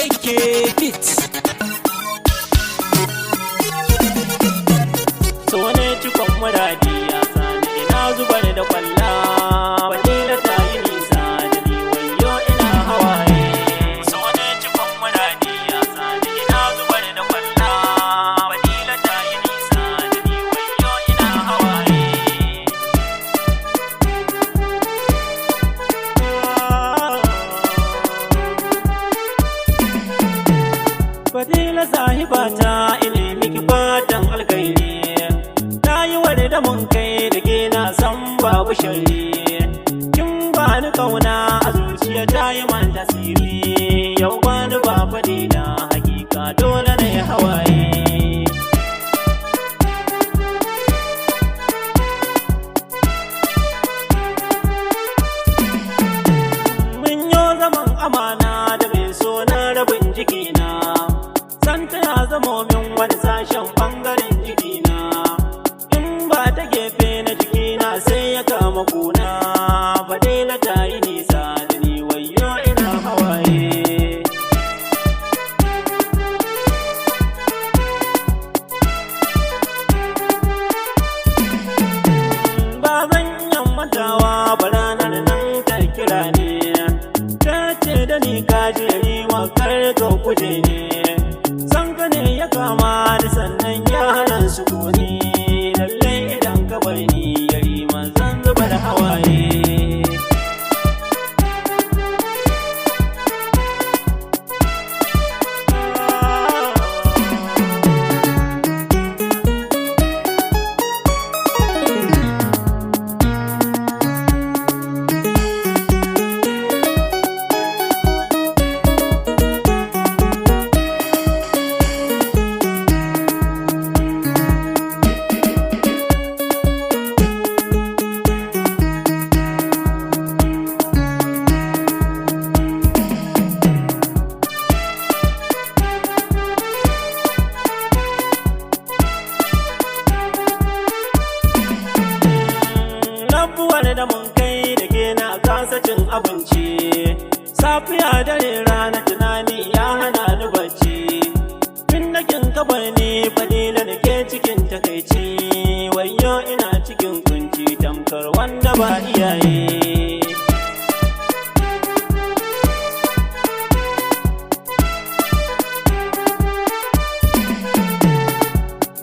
AK Beats. So ne cikon muradi ya sani ina zubar da kwalla. Fadila ta yi nisa da ni wayo ina hawaye. So ne cikon muradi ya sani ina zubar da kwalla. Fadila ta yi nisa da ni wayo ina hawaye. Fadila sahibata ine miki fatan alkhairi. Da mun kai da ke na san babu shari. Kin ba ni kauna a zuciya ta yi man tasiri. Yau ba ni ba faɗi na hakika dole na yi hawaye. Mun yi zaman amana da mai so na rabin jikina. Santa ya zamo min wani sashen ɓangaren jikina. Ta gefe na jikina sai ya kama kuna. Fadila ta yi nisa da ni wayo ina hawaye. Ba zan yammatawa ba ranar nan ta kira ne. Ta ce da ni kaji Yareeman kar ka kuje ne. San ka ne ya kama da sannan ya hana sukuni. Ni Yareeman zan zubar hawaye. Da mun kai da ke na kasa cin abinci. Safiya dare rana tunani ya hana ni bacci. Tun da kin kabar ni Fadila da ke cikin takaici. Wayo ina cikin kunci tamkar wanda ba iyaye.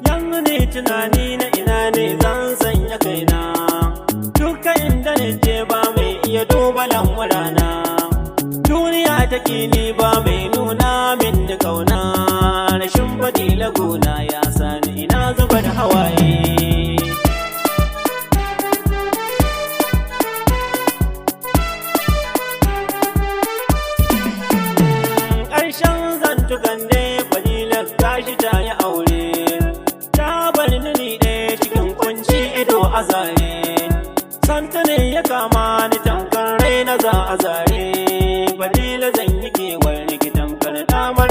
Yanzu ne tunani na ina ne zan sanya kaina. Inda je ba mai iya duba lamurana. Duniya take ni ba mai nuna min da kauna. Rashin Fadila gona ya sani ina zubar hawaye. Ƙarshen zantukan ne Fadila gashi ta yi aure. Ta bar ni ɗaya cikin kunci ido a zare. Santa ne ya kama ni tamkar raina za a zare. Fadila zan yi kewar ni tamkar damar